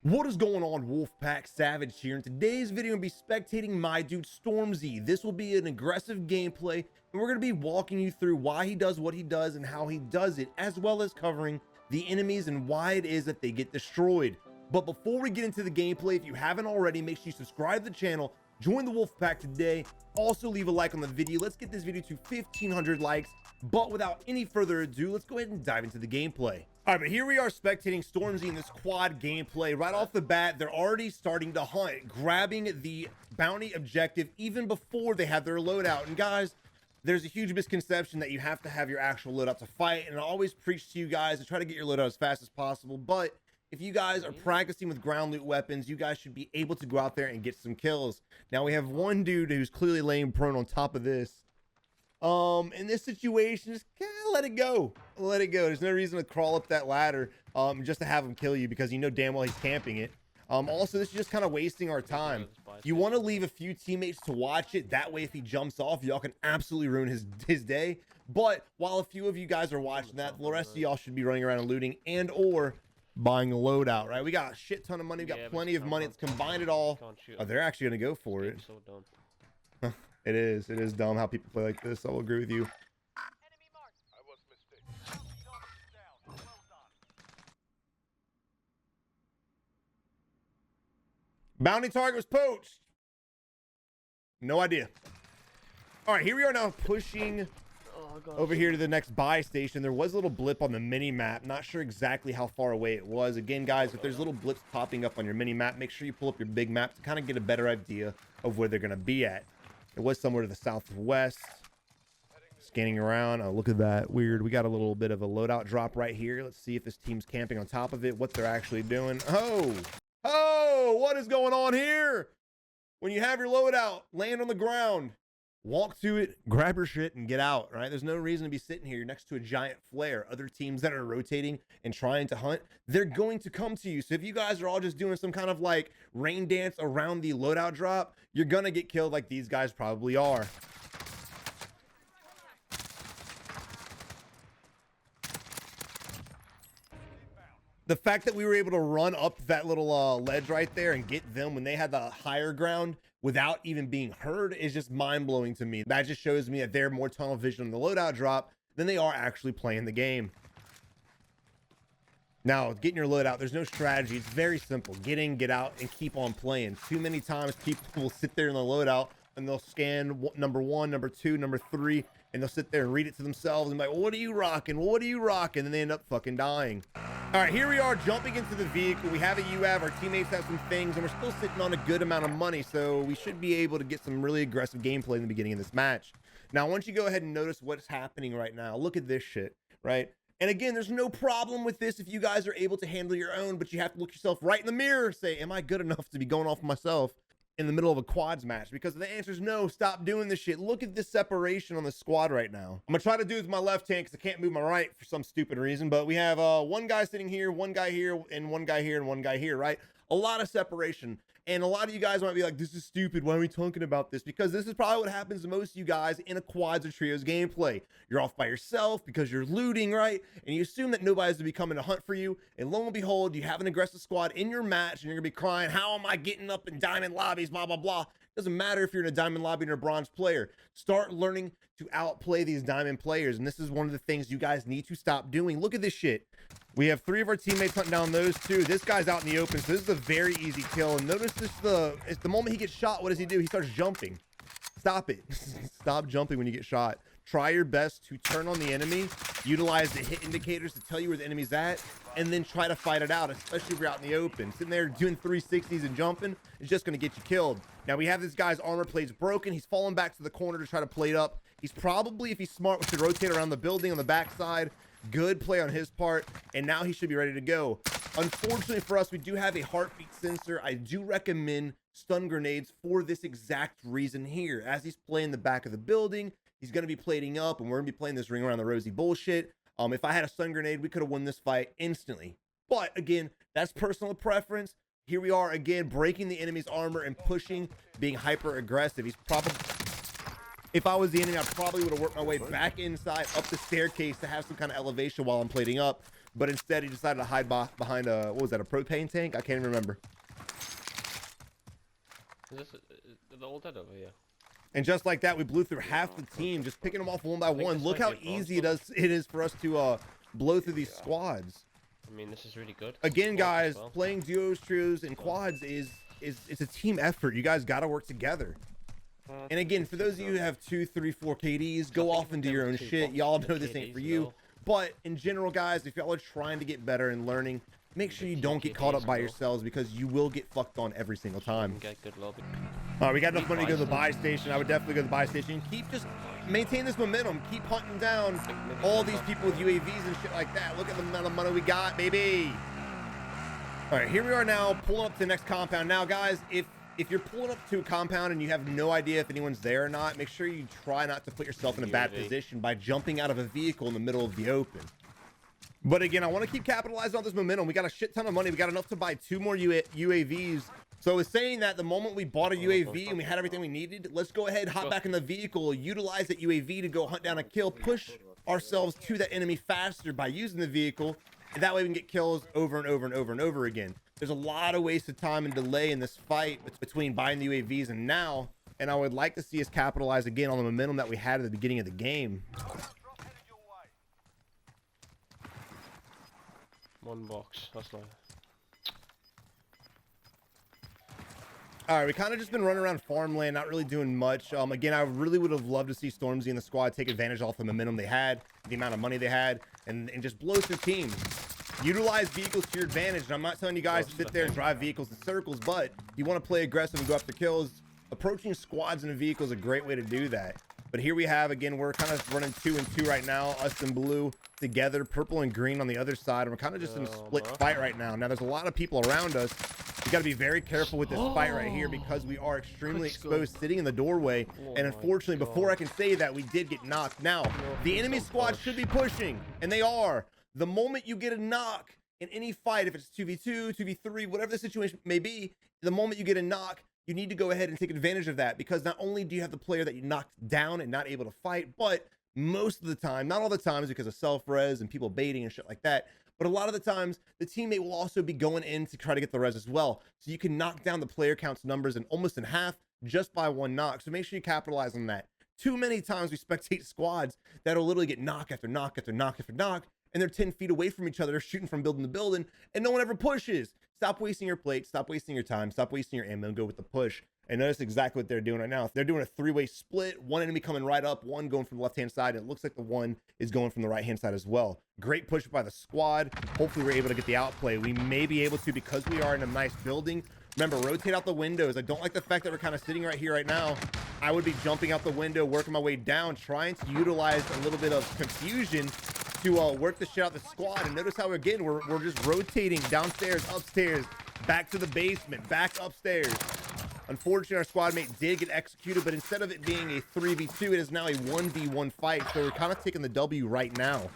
What is going on, Wolfpack Savage here? In today's video, I'm going to be spectating my dude Stormzy. This will be an aggressive gameplay, and we're going to be walking you through why he does what he does and how he does it, as well as covering the enemies and why it is that they get destroyed. But before we get into the gameplay, if you haven't already, make sure you subscribe to the channel, join the Wolfpack today, also leave a like on the video. Let's get this video to 1,500 likes. But without any further ado, let's go ahead and dive into the gameplay. All right, but here we are spectating Stormzy in this quad gameplay. Right off the bat, they're already starting to hunt, grabbing the bounty objective even before they have their loadout. And guys, there's a huge misconception that you have to have your actual loadout to fight. And I always preach to you guys to try to get your loadout as fast as possible. But if you guys are practicing with ground loot weapons, you guys should be able to go out there and get some kills. Now we have one dude who's clearly laying prone on top of this. In this situation, just kind of let it go. Let it go. There's no reason to crawl up that ladder just to have him kill you, because you know damn well he's camping it. Also, this is just kind of wasting our time. You want to leave a few teammates to watch it. That way, if he jumps off, y'all can absolutely ruin his day. But while a few of you guys are watching that, the rest of y'all should be running around and looting and or buying a loadout, right? We got a shit ton of money. We got plenty of money. Let's combine it all. Oh, they're actually going to go for it. It is dumb how people play like this. I will agree with you. Bounty target was poached. No idea. All right, here we are now pushing over here to the next buy station. There was a little blip on the mini map. Not sure exactly how far away it was. Again, guys, if there's little blips popping up on your mini map, make sure you pull up your big map to kind of get a better idea of where they're going to be at. It was somewhere to the southwest. Scanning around. Oh, look at that. Weird. We got a little bit of a loadout drop right here. Let's see if this team's camping on top of it, what they're actually doing. Oh, what is going on here? When you have your loadout, land on the ground, walk to it, grab your shit, and get out, right? There's no reason to be sitting here next to a giant flare. Other teams that are rotating and trying to hunt, they're going to come to you. So if you guys are all just doing some kind of like rain dance around the loadout drop, you're gonna get killed like these guys probably are. The fact that we were able to run up that little ledge right there and get them when they had the higher ground without even being heard is just mind-blowing to me. That just shows me that they're more tunnel vision on the loadout drop than they are actually playing the game. Now, getting your loadout, there's no strategy. It's very simple. Get in, get out, and keep on playing. Too many times people will sit there in the loadout and they'll scan number 1, number 2, number 3, and they'll sit there and read it to themselves and be like, well, what are you rocking? Well, what are you rocking? And they end up fucking dying. All right, here we are jumping into the vehicle. We have a UAV, our teammates have some things, and we're still sitting on a good amount of money, so we should be able to get some really aggressive gameplay in the beginning of this match. Now, I want you to go ahead and notice what's happening right now. Look at this shit, right? And again, there's no problem with this if you guys are able to handle your own, but you have to look yourself right in the mirror and say, am I good enough to be going off myself in the middle of a quads match? Because the answer is no. Stop doing this shit. Look at this separation on the squad right now. I'm gonna try to do it with my left hand because I can't move my right for some stupid reason, but we have one guy sitting here, one guy here, and one guy here, and one guy here, right? A lot of separation. And a lot of you guys might be like, this is stupid. Why are we talking about this? Because this is probably what happens to most of you guys in a quads or trios gameplay. You're off by yourself because you're looting, right? And you assume that nobody's going to be coming to hunt for you. And lo and behold, you have an aggressive squad in your match and you're going to be crying, how am I getting up in diamond lobbies, blah, blah, blah. Doesn't matter if you're in a diamond lobby or a bronze player. Start learning to outplay these diamond players. And this is one of the things you guys need to stop doing. Look at this shit. We have 3 of our teammates hunting down those 2. This guy's out in the open, so this is a very easy kill. And notice this, it's the moment he gets shot, what does he do? He starts jumping. Stop it. Stop jumping when you get shot. Try your best to turn on the enemy, utilize the hit indicators to tell you where the enemy's at, and then try to fight it out, especially if you're out in the open. Sitting there doing 360s and jumping is just going to get you killed. Now, we have this guy's armor plate's broken. He's falling back to the corner to try to plate up. He's probably, if he's smart, should rotate around the building on the backside. Good play on his part, and now he should be ready to go. Unfortunately for us, we do have a heartbeat sensor. I do recommend stun grenades for this exact reason here. As he's playing the back of the building, he's going to be plating up, and we're going to be playing this ring around the rosy bullshit. If I had a stun grenade, we could have won this fight instantly. But again, that's personal preference. Here we are again, breaking the enemy's armor and pushing, being hyper aggressive. He's probably, if I was the enemy, I probably would have worked my way back inside, up the staircase to have some kind of elevation while I'm plating up. but instead he decided to hide behind a, what was that, a propane tank? I can't even remember. Is this the old dead over here? And just like that, we blew through half the team, just picking them off one by one. Look how easy it is for us to blow through these squads. I mean, this is really good. Again, guys, playing duos, trios, and quads is it's a team effort. You guys got to work together. And again, for those of you who have 2, 3, 4 KDs, go off and do your own shit. Y'all know this ain't for you. But in general, guys, if y'all are trying to get better and learning, make sure you don't get caught up by yourselves, because you will get fucked on every single time. All right, we got enough money to go to the buy station. I would definitely go to the buy station. Keep just maintain this momentum. Keep hunting down all these people with UAVs and shit like that. Look at the amount of money we got, baby. All right, here we are now, pulling up to the next compound. Now, guys, if you're pulling up to a compound and you have no idea if anyone's there or not, make sure you try not to put yourself in a bad position by jumping out of a vehicle in the middle of the open. But again, I want to keep capitalizing on this momentum. We got a shit ton of money. We got enough to buy 2 more UAVs. So it's saying that the moment we bought a UAV and we had everything we needed, let's go ahead, hop back in the vehicle, utilize that UAV to go hunt down a kill, push ourselves to that enemy faster by using the vehicle. And that way we can get kills over and over and over and over again. There's a lot of wasted time and delay in this fight between buying the UAVs and now. And I would like to see us capitalize again on the momentum that we had at the beginning of the game. One box, that's nice. All right, we kind of just been running around farmland, not really doing much. Again, I really would have loved to see Stormzy and the squad take advantage off the momentum they had, the amount of money they had, and just blow through teams. Utilize vehicles to your advantage. And I'm not telling you guys to sit there and drive vehicles in circles, but if you want to play aggressive and go after kills, approaching squads in a vehicle is a great way to do that. But here we have, again, we're kind of running 2 and 2 right now, us and blue together, purple and green on the other side. And we're kind of just in a split fight right now. Now, there's a lot of people around us. You got to be very careful with this fight right here, because we are extremely exposed sitting in the doorway. And unfortunately, before I can say that, we did get knocked. Now, the enemy squad should be pushing, and they are. The moment you get a knock in any fight, if it's 2v2, 2v3, whatever the situation may be, the moment you get a knock, you need to go ahead and take advantage of that, because not only do you have the player that you knocked down and not able to fight, but most of the time, not all the times because of self-res and people baiting and shit like that, but a lot of the times the teammate will also be going in to try to get the res as well. So you can knock down the player counts numbers in almost in half just by one knock. So make sure you capitalize on that. Too many times we spectate squads that'll literally get knock after knock after knock after knock, and they're 10 feet away from each other, shooting from building to building, and no one ever pushes. Stop wasting your plate, stop wasting your time, stop wasting your ammo, and go with the push. And notice exactly what they're doing right now. They're doing a 3-way split, one enemy coming right up, one going from the left-hand side, and it looks like the one is going from the right-hand side as well. Great push by the squad. Hopefully we're able to get the outplay. We may be able to, because we are in a nice building. Remember, rotate out the windows. I don't like the fact that we're kind of sitting right here right now. I would be jumping out the window, working my way down, trying to utilize a little bit of confusion to work the shit out the squad. And notice how, again, we're just rotating downstairs, upstairs, back to the basement, back upstairs. Unfortunately, our squad mate did get executed, but instead of it being a 3v2, it is now a 1v1 fight. So we're kind of taking the W right now.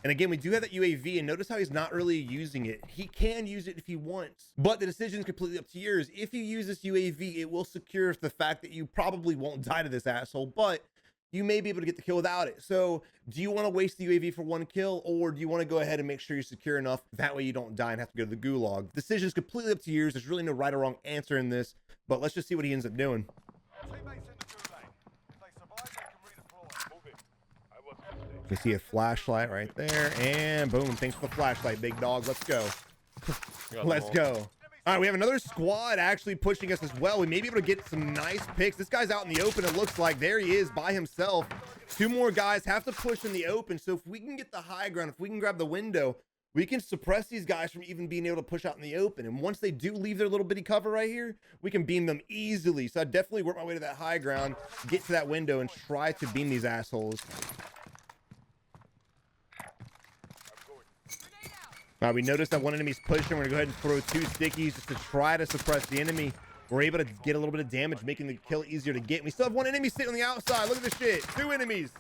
And again, we do have that UAV, and notice how he's not really using it. He can use it if he wants, but the decision is completely up to yours. If you use this UAV, it will secure the fact that you probably won't die to this asshole, but you may be able to get the kill without it. So do you want to waste the UAV for 1 kill, or do you want to go ahead and make sure you're secure enough? That way you don't die and have to go to the gulag. Decision is completely up to yours. There's really no right or wrong answer in this, but let's just see what he ends up doing. You see a flashlight right there, and boom, thanks for the flashlight, big dog. Let's go. Let's go. All right, we have another squad actually pushing us as well. We may be able to get some nice picks. This guy's out in the open, it looks like. There he is by himself. 2 more guys have to push in the open. So if we can get the high ground, if we can grab the window, we can suppress these guys from even being able to push out in the open. And once they do leave their little bitty cover right here, we can beam them easily. So I definitely work my way to that high ground, get to that window, and try to beam these assholes. All right, we noticed that one enemy's pushing. We're gonna go ahead and throw 2 stickies just to try to suppress the enemy. We're able to get a little bit of damage, making the kill easier to get. And we still have 1 enemy sitting on the outside. Look at this shit. 2 enemies.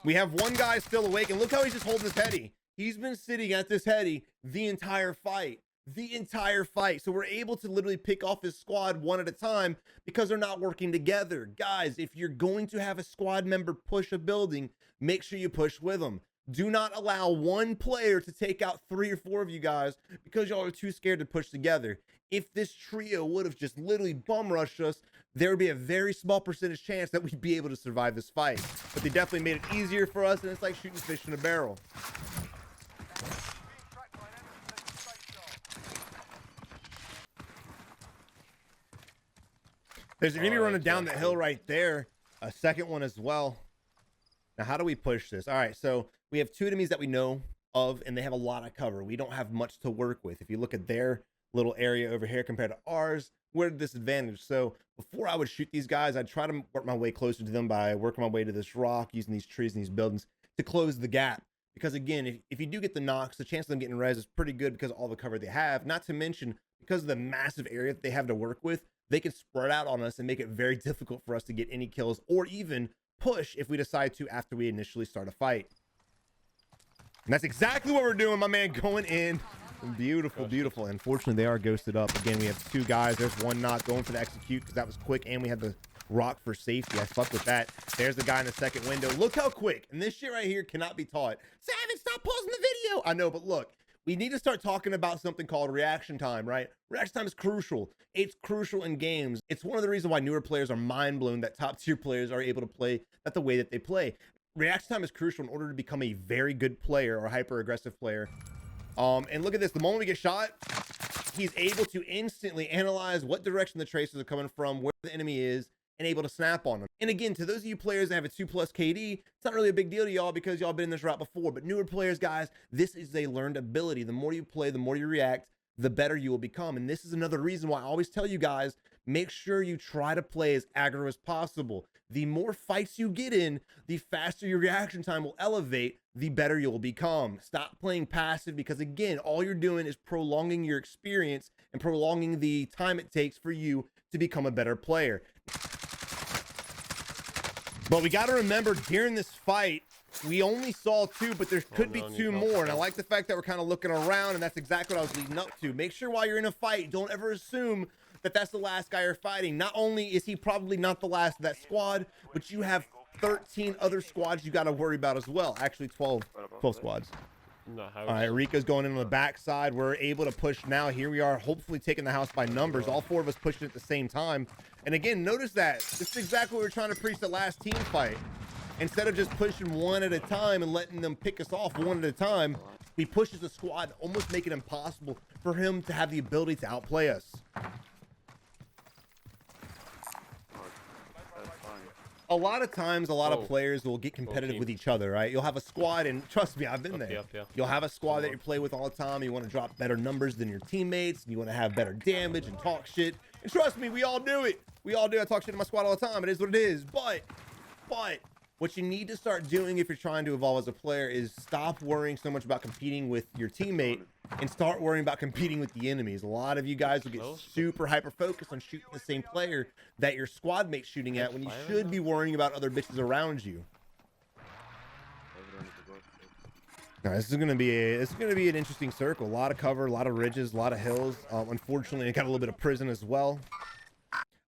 We have 1 guy still awake, and look how he's just holding this heady. He's been sitting at this heady the entire fight. the entire fight. So we're able to literally pick off his squad one at a time because they're not working together. Guys, if you're going to have a squad member push a building, make sure you push with them. Do not allow one player to take out 3 or 4 of you guys because y'all are too scared to push together. If this trio would have just literally bum rushed us, there would be a very small percentage chance that we'd be able to survive this fight. But they definitely made it easier for us, and it's like shooting fish in a barrel. There's an enemy running down the hill right there. A second one as well. Now, how do we push this? All right, so we have 2 enemies that we know of, and they have a lot of cover. We don't have much to work with. If you look at their little area over here compared to ours, we're at a disadvantage. So before I would shoot these guys, I'd try to work my way closer to them by working my way to this rock, using these trees and these buildings to close the gap. Because again, if you do get the knocks, the chance of them getting res is pretty good because of all the cover they have. Not to mention, because of the massive area that they have to work with, they can spread out on us and make it very difficult for us to get any kills or even push if we decide to after we initially start a fight. And that's exactly what we're doing, my man, going in. Beautiful, beautiful. Unfortunately, they are ghosted up. Again, we have 2 guys. There's one knock going for the execute because that was quick, and we had the rock for safety. I fucked with that. There's the guy in the second window. Look how quick. And this shit right here cannot be taught. Savage, stop pausing the video. I know, but look. We need to start talking about something called reaction time, right? Reaction time is crucial. It's crucial in games. It's one of the reasons why newer players are mind blown that top tier players are able to play that the way that they play. Reaction time is crucial in order to become a very good player or hyper aggressive player. And look at this. The moment we get shot, he's able to instantly analyze what direction the tracers are coming from, where the enemy is, and able to snap on them. And again, to those of you players that have a 2+ KD, it's not really a big deal to y'all because y'all been in this route before. But newer players, guys, this is a learned ability. The more you play, the more you react, the better you will become. And this is another reason why I always tell you guys, make sure you try to play as aggro as possible. The more fights you get in, the faster your reaction time will elevate, the better you'll become. Stop playing passive because, again, all you're doing is prolonging your experience and prolonging the time it takes for you to become a better player. But we got to remember, during this fight, we only saw 2, but there could be 2 more. And I like the fact that we're kind of looking around, and that's exactly what I was leading up to. Make sure while you're in a fight, don't ever assume that that's the last guy you're fighting. Not only is he probably not the last of that squad, but you have 13 other squads you got to worry about as well. Actually, 12 squads. All right, Rico's going in on the backside. We're able to push now. Here we are, hopefully taking the house by numbers. All 4 of us pushing at the same time. And again, notice that. This is exactly what we were trying to preach the last team fight. Instead of just pushing one at a time and letting them pick us off one at a time, we push as a squad, almost make it impossible for him to have the ability to outplay us. A lot of times, a lot of players will get competitive with each other, right? You'll have a squad, and trust me, I've been there. You'll have a squad that you play with all the time. You want to drop better numbers than your teammates, and you want to have better damage and talk shit. And trust me, we all do it. We all do. I talk shit to my squad all the time. It is what it is. But what you need to start doing if you're trying to evolve as a player is stop worrying so much about competing with your teammate and start worrying about competing with the enemies. A lot of you guys will get super hyper focused on shooting the same player that your squad mate's shooting at when you should be worrying about other bitches around you. Now, this is gonna be an interesting circle. A lot of cover, a lot of ridges, a lot of hills. Unfortunately, it got a little bit of prison as well.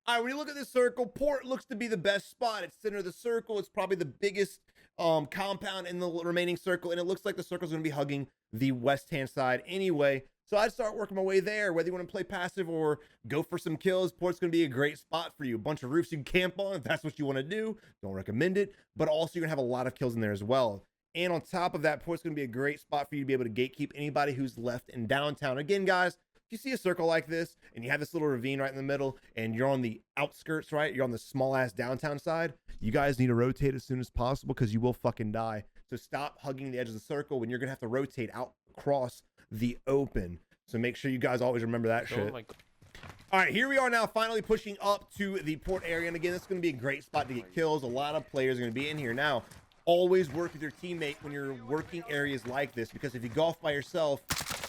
All right, when you look at this circle, port looks to be the best spot. It's center of the circle. It's probably the biggest compound in the remaining circle, and it looks like the circle's going to be hugging the west-hand side anyway. So I'd start working my way there. Whether you want to play passive or go for some kills, port's going to be a great spot for you. A bunch of roofs you can camp on if that's what you want to do. Don't recommend it, but also you're going to have a lot of kills in there as well. And on top of that, port's going to be a great spot for you to be able to gatekeep anybody who's left in downtown. Again, guys, if you see a circle like this and you have this little ravine right in the middle and you're on the outskirts, right? You're on the small ass downtown side. You guys need to rotate as soon as possible because you will fucking die. So stop hugging the edge of the circle when you're going to have to rotate out across the open. So make sure you guys always remember that shit. All right, here we are now finally pushing up to the port area. And again, this is going to be a great spot to get kills. A lot of players are going to be in here. Now, always work with your teammate when you're working areas like this, because if you go off by yourself,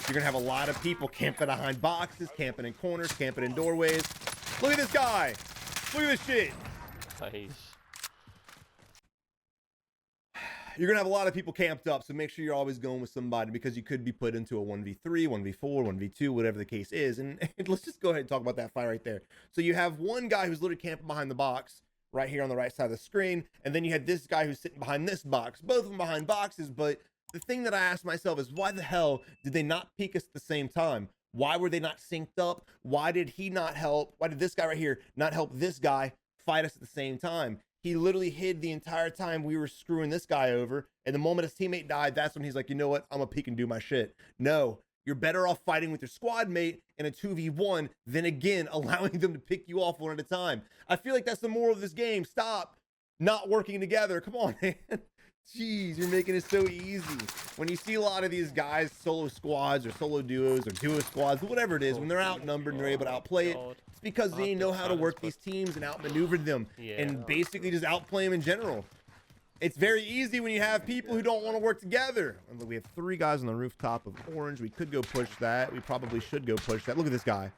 you're gonna have a lot of people camping behind boxes, camping in corners, camping in doorways. Look at this guy. Look at this shit. Nice. you're gonna have a lot of people camped up, so make sure you're always going with somebody, because you could be put into a 1v3, 1v4, 1v2, whatever the case is. And let's just go ahead and talk about that fight right there. So you have one guy who's literally camping behind the box right here on the right side of the screen, and then you had this guy who's sitting behind this box, both of them behind boxes. But the thing that I asked myself is, why the hell did they not peek us at the same time? Why were they not synced up? Why did he not help? Why did this guy right here not help this guy fight us at the same time? He literally hid the entire time we were screwing this guy over. And the moment his teammate died, that's when he's like, you know what? I'm gonna peek and do my shit. No, you're better off fighting with your squad mate in a 2v1 than again allowing them to pick you off one at a time. I feel like that's the moral of this game. Stop not working together. Come on, man. Jeez, you're making it so easy. When you see a lot of these guys, solo squads or solo duos or duo squads, whatever it is, when they're outnumbered and they're able to outplay it, it's because they know how to work these teams and outmaneuver them and basically just outplay them in general. It's very easy when you have people who don't want to work together. We have 3 guys on the rooftop of orange. We could go push that. We probably should go push that. Look at this guy.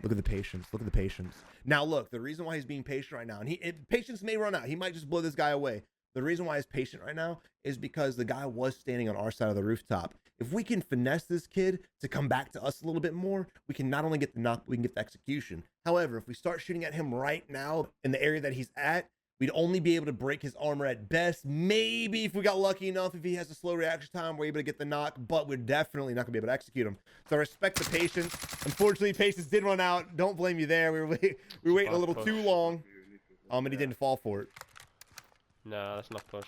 Look at the patience. Look at the patience. Now, look, the reason why he's being patient right now, and patience may run out. He might just blow this guy away. The reason why he's patient right now is because the guy was standing on our side of the rooftop. If we can finesse this kid to come back to us a little bit more, we can not only get the knock, but we can get the execution. However, if we start shooting at him right now in the area that he's at, we'd only be able to break his armor at best. Maybe if we got lucky enough, if he has a slow reaction time, we're able to get the knock, but we're definitely not gonna be able to execute him. So I respect the patience. Unfortunately, patience did run out. Don't blame you there. We were waiting a little too long. And he didn't fall for it. No, that's not push.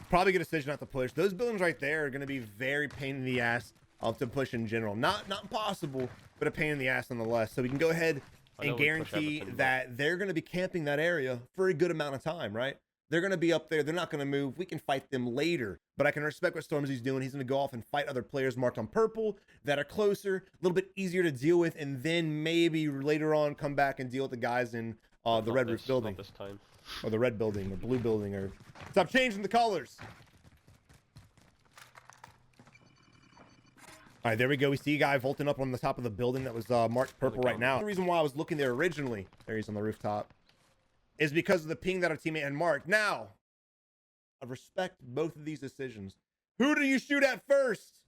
Probably a good decision not to push. Those buildings right there are gonna be very pain in the ass to push in general. Not impossible, but a pain in the ass nonetheless. So we can go ahead and guarantee that they're going to be camping that area for a good amount of time, right? They're going to be up there. They're not going to move. We can fight them later, but I can respect what Stormzy's doing. He's going to go off and fight other players marked on purple that are closer, a little bit easier to deal with, and then maybe later on come back and deal with the guys in the red roof building. Not this time. Or the red building or blue building, or stop changing the colors. All right, there we go. We see a guy vaulting up on the top of the building that was marked purple right now. The reason why I was looking there originally, there he's on the rooftop, is because of the ping that our teammate had marked. Now, I respect both of these decisions. Who do you shoot at first?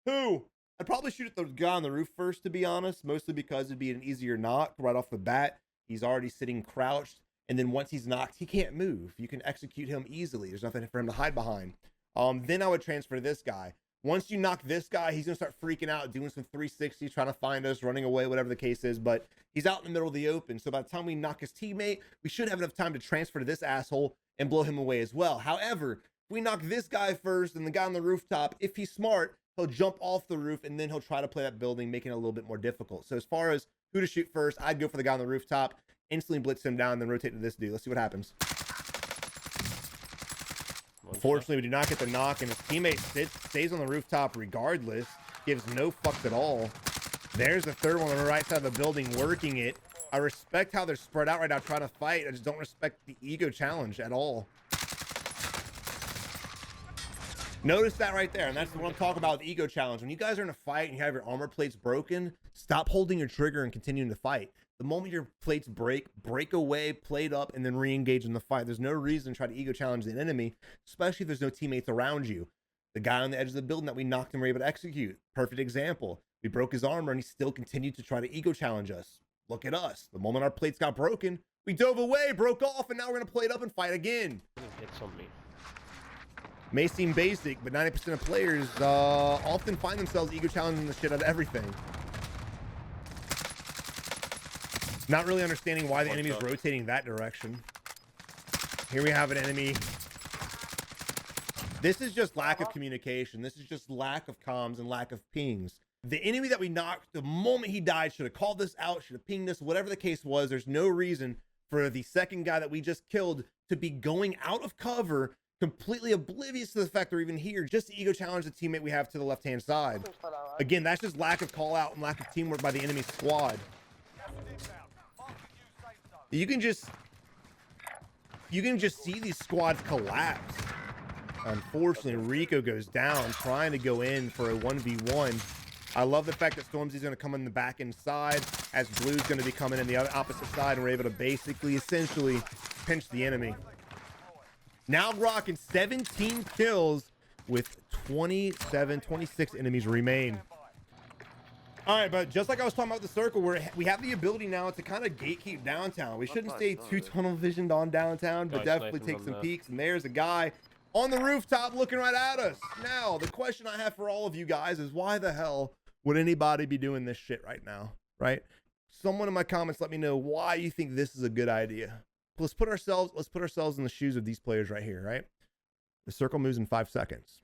Who? I'd probably shoot at the guy on the roof first, to be honest, mostly because it'd be an easier knock right off the bat. He's already sitting crouched, and then once he's knocked, he can't move. You can execute him easily. There's nothing for him to hide behind. Then I would transfer to this guy. Once you knock this guy, he's going to start freaking out, doing some 360s, trying to find us, running away, whatever the case is. But he's out in the middle of the open. So by the time we knock his teammate, we should have enough time to transfer to this asshole and blow him away as well. However, if we knock this guy first and the guy on the rooftop, if he's smart, he'll jump off the roof and then he'll try to play that building, making it a little bit more difficult. So as far as who to shoot first, I'd go for the guy on the rooftop, instantly blitz him down, then rotate to this dude. Let's see what happens. Unfortunately, we do not get the knock, and his teammate stays on the rooftop regardless. Gives no fucks at all. There's the third one on the right side of the building working it. I respect how they're spread out right now trying to fight. I just don't respect the ego challenge at all. Notice that right there, and that's what I'm talking about with the ego challenge. When you guys are in a fight and you have your armor plates broken, stop holding your trigger and continuing to fight. The moment your plates break away, plate up, and then re-engage in the fight. There's no reason to try to ego challenge the enemy, especially if there's no teammates around you. The guy on the edge of the building that we knocked and were able to execute. Perfect example. We broke his armor and he still continued to try to ego challenge us. Look at us. The moment our plates got broken, we dove away, broke off, and now we're going to plate up and fight again. Hits on me. May seem basic, but 90% of players often find themselves ego challenging the shit out of everything. Not really understanding why the enemy is rotating that direction. Here we have an enemy. This is just lack of communication. This is just lack of comms and lack of pings. The enemy that we knocked, the moment he died, should have called this out, should have pinged us, whatever the case was. There's no reason for the second guy that we just killed to be going out of cover, completely oblivious to the fact they're even here, just to ego challenge the teammate we have to the left-hand side. Again, that's just lack of call out and lack of teamwork by the enemy squad. You can just see these squads collapse. Unfortunately, Rico goes down trying to go in for a 1v1. I love the fact that Stormzy's going to come in the back end side as Blue's going to be coming in the other opposite side, and we're able to basically essentially pinched the enemy. Now rocking 17 kills with 26 enemies remain. All right, but just like I was talking about the circle, we have the ability now to kind of gatekeep downtown. We shouldn't stay too tunnel visioned on downtown, but definitely take some peeks. And there's a guy on the rooftop looking right at us. Now, the question I have for all of you guys is, why the hell would anybody be doing this shit right now, right? Someone in my comments, let me know why you think this is a good idea. Let's put ourselves in the shoes of these players right here, right? The circle moves in 5 seconds.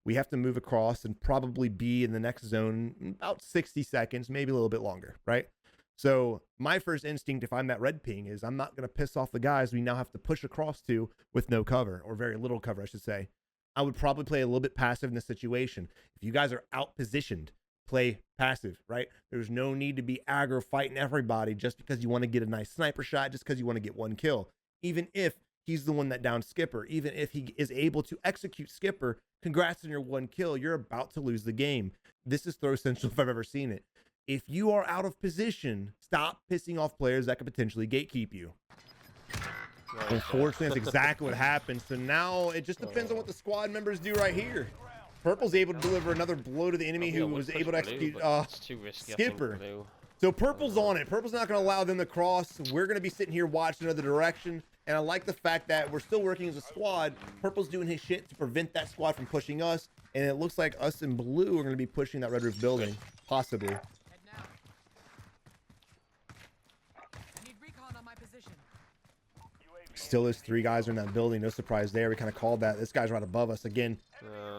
We have to move across and probably be in the next zone in about 60 seconds, maybe a little bit longer, right? So my first instinct, if I'm that red ping, is I'm not going to piss off the guys we now have to push across to with no cover, or very little cover, I should say. I would probably play a little bit passive in this situation. If you guys are out positioned, play passive, right? There's no need to be aggro fighting everybody just because you want to get a nice sniper shot, just because you want to get one kill. Even if he's the one that downed Skipper, even if he is able to execute Skipper, congrats on your one kill. You're about to lose the game. This is throw central if I've ever seen it. If you are out of position, stop pissing off players that could potentially gatekeep you. Unfortunately, that's exactly what happened. So now it just depends on what the squad members do right here. Purple's able to deliver another blow to the enemy who was able to execute Skipper. So Purple's on it. Purple's not going to allow them to cross. We're going to be sitting here watching another direction. And I like the fact that we're still working as a squad. Purple's doing his shit to prevent that squad from pushing us. And it looks like us in blue are going to be pushing that red roof building. Possibly. Still is 3 guys in that building. No surprise there. We kind of called that. This guy's right above us. Again,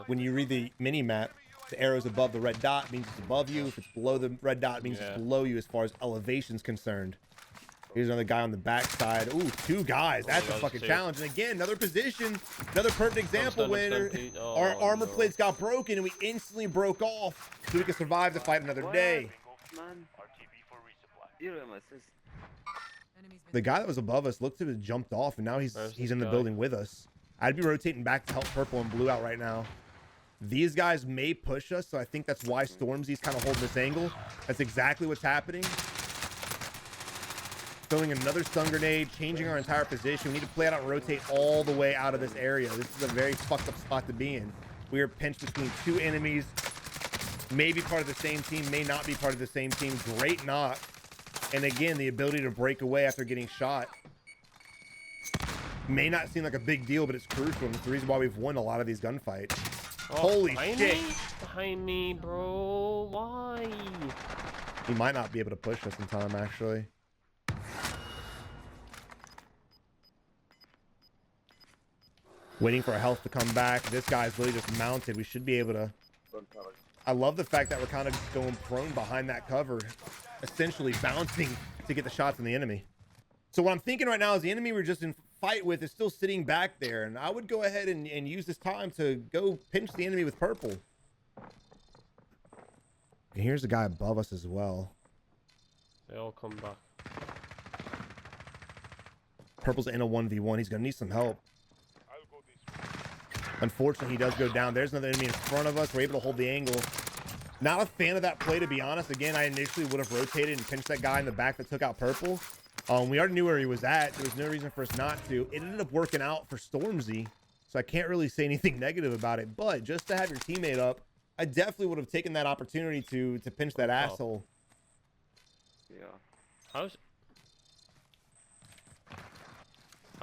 when you read the mini map, the arrow's above the red dot means it's above you. If it's below the red dot, it means it's below you as far as elevation's concerned. Here's another guy on the backside. Ooh, 2 guys. That's a fucking challenge. And again, another position, another perfect example where our armor plates got broken and we instantly broke off so we could survive the fight another day. The guy that was above us looked to have jumped off, and now he's in the building with us. I'd be rotating back to help Purple and Blue out right now. These guys may push us, so I think that's why Stormzy's kind of holding this angle. That's exactly what's happening. Throwing another stun grenade, changing our entire position. We need to play it out and rotate all the way out of this area. This is a very fucked up spot to be in. We are pinched between 2 enemies. Maybe part of the same team, may not be part of the same team. Great knock. And again, the ability to break away after getting shot may not seem like a big deal, but it's crucial. And it's the reason why we've won a lot of these gunfights. Holy shit. Behind me, bro. Why? He might not be able to push us in time, actually. Waiting for our health to come back. This guy's literally just mounted. We should be able to... I love the fact that we're kind of just going prone behind that cover, essentially bouncing to get the shots on the enemy. So what I'm thinking right now is the enemy we're just in fight with is still sitting back there, and I would go ahead and use this time to go pinch the enemy with Purple. And here's the guy above us as well. They all come back. Purple's in a 1v1. He's gonna need some help. Unfortunately, he does go down. There's another enemy in front of us. We're able to hold the angle. Not a fan of that play, to be honest. Again, I initially would have rotated and pinched that guy in the back that took out Purple. We already knew where he was at. There was no reason for us not to. It ended up working out for Stormzy, so I can't really say anything negative about it. But just to have your teammate up, I definitely would have taken that opportunity to pinch that asshole. Yeah. How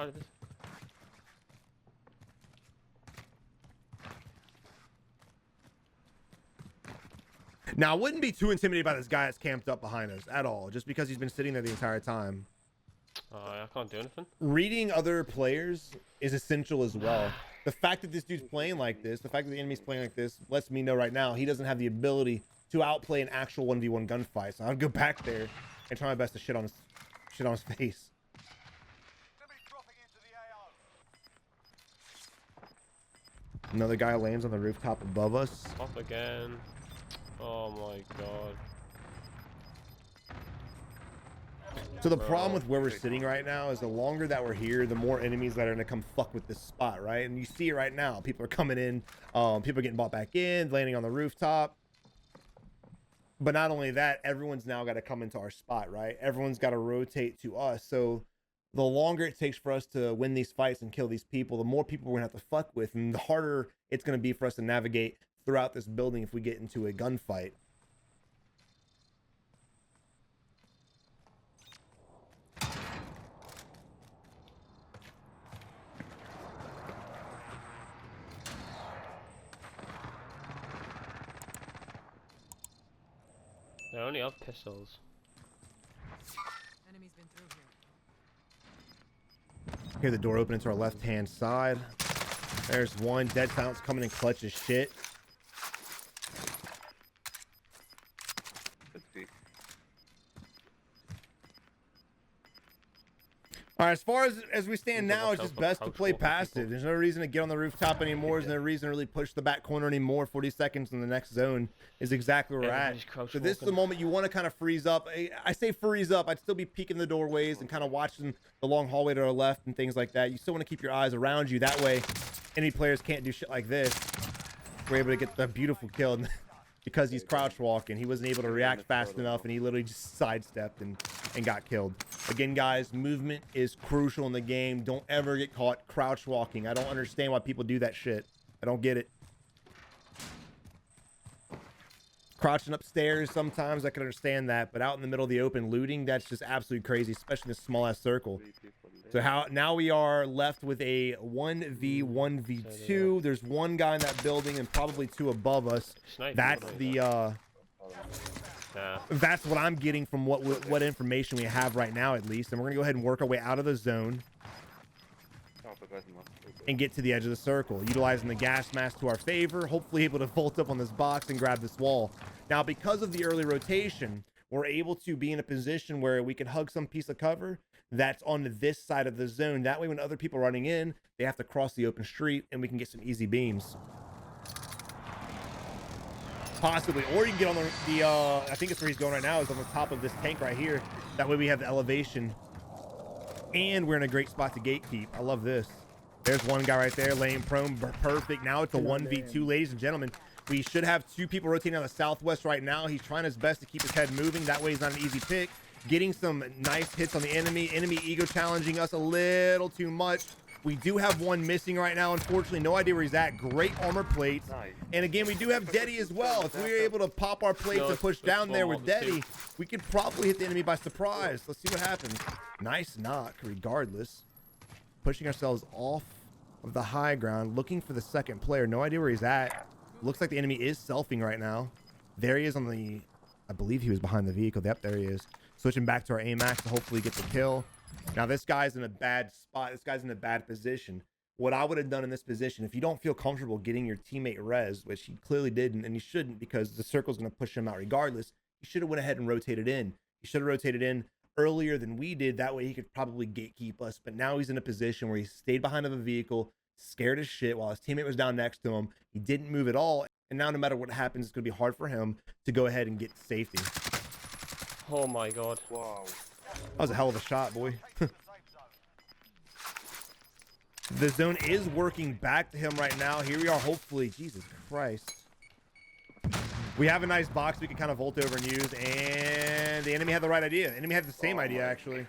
did this? Now, I wouldn't be too intimidated by this guy that's camped up behind us at all, just because he's been sitting there the entire time. I can't do anything. Reading other players is essential as well. The fact that this dude's playing like this, the fact that the enemy's playing like this, lets me know right now he doesn't have the ability to outplay an actual 1v1 gunfight. So I'd go back there and try my best to shit on his face. Another guy lands on the rooftop above us. Up again. Oh my god. So the problem with where we're sitting right now is the longer that we're here, the more enemies that are going to come fuck with this spot, right? And you see it right now. People are coming in. People are getting bought back in, landing on the rooftop. But not only that, everyone's now got to come into our spot, right? Everyone's got to rotate to us. So the longer it takes for us to win these fights and kill these people, the more people we're gonna have to fuck with, and the harder it's gonna be for us to navigate throughout this building if we get into a gunfight. They only have pistols. Enemy's been through here. Hear the door open into our left-hand side. There's one. Dead Silence coming in clutch as shit. All right, as far as we stand now, it's just best to play passive. There's no reason to get on the rooftop anymore. There's no reason to really push the back corner anymore. 40 seconds in the next zone is exactly where we're at. So this is the moment you want to kind of freeze up. I say freeze up. I'd still be peeking the doorways and kind of watching the long hallway to our left and things like that. You still want to keep your eyes around you. That way, enemy players can't do shit like this. We're able to get the beautiful kill. Because he's crouch walking, he wasn't able to react fast enough, and he literally just sidestepped and got killed. Again, guys, movement is crucial in the game. Don't ever get caught crouch walking. I don't understand why people do that shit. I don't get it. Crouching upstairs, sometimes I can understand that, but out in the middle of the open looting, that's just absolutely crazy, especially in this small ass circle. So now we are left with a 1v1v2. There's one guy in that building and probably two above us. That's the that's what I'm getting from what information we have right now, at least. And we're gonna go ahead and work our way out of the zone and get to the edge of the circle, utilizing the gas mask to our favor, hopefully able to vault up on this box and grab this wall. Now, because of the early rotation, we're able to be in a position where we can hug some piece of cover that's on this side of the zone. That way, when other people are running in, they have to cross the open street and we can get some easy beams. Possibly, or you can get on the I think it's where he's going right now, is on the top of this tank right here. That way we have the elevation and we're in a great spot to gatekeep. I love this. There's one guy right there laying prone. Perfect. Now it's a 1v2, ladies and gentlemen. We should have two people rotating on the southwest right now. He's trying his best to keep his head moving. That way he's not an easy pick. Getting some nice hits on the enemy. Enemy ego challenging us a little too much. We do have one missing right now, unfortunately. No idea where he's at. Great armor plates. And again, we do have Deddy as well. If we were able to pop our plates and push down there with Deddy, we could probably hit the enemy by surprise. Let's see what happens. Nice knock, regardless. Pushing ourselves off of the high ground, looking for the second player. No idea where he's at. Looks like the enemy is selfing right now. There he is on the, I believe he was behind the vehicle. Yep, there he is. Switching back to our AMAX to hopefully get the kill. Now this guy's in a bad spot. This guy's in a bad position. What I would have done in this position, if you don't feel comfortable getting your teammate res, which he clearly didn't, and he shouldn't because the circle's going to push him out regardless, you should have went ahead and rotated in. You should have rotated in earlier than we did. That way he could probably gatekeep us. But now he's in a position where he stayed behind of a vehicle, scared as shit while his teammate was down next to him. He didn't move at all. And now no matter what happens, it's going to be hard for him to go ahead and get safety. Oh my god. Wow. That was a hell of a shot, boy. The zone is working back to him right now. Here we are, hopefully. Jesus Christ. We have a nice box we can kind of vault over and use, and the enemy had the right idea. The enemy had the same idea, actually.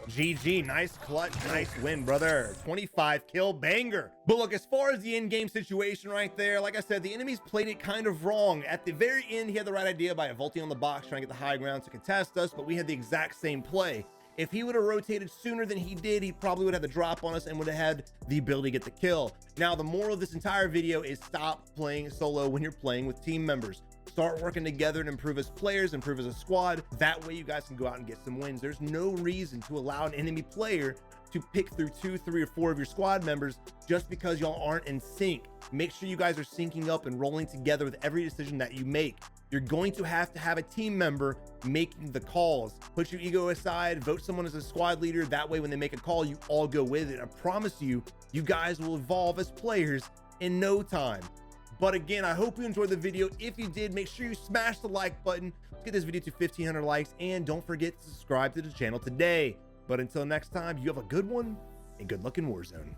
GG, nice clutch, nice win, brother. 25 kill banger. But look, as far as the in-game situation right there, like I said, the enemies played it kind of wrong. At the very end, he had the right idea by vaulting on the box, trying to get the high ground to contest us, but we had the exact same play. If he would have rotated sooner than he did, he probably would have the drop on us and would have had the ability to get the kill. Now, the moral of this entire video is stop playing solo when you're playing with team members. Start working together and improve as players, improve as a squad. That way you guys can go out and get some wins. There's no reason to allow an enemy player to pick through 2, 3, or 4 of your squad members just because y'all aren't in sync. Make sure you guys are syncing up and rolling together with every decision that you make. You're going to have a team member making the calls. Put your ego aside, vote someone as a squad leader. That way when they make a call, you all go with it. I promise you, you guys will evolve as players in no time. But again, I hope you enjoyed the video. If you did, make sure you smash the like button. Let's get this video to 1,500 likes, and don't forget to subscribe to the channel today. But until next time, you have a good one and good luck in Warzone.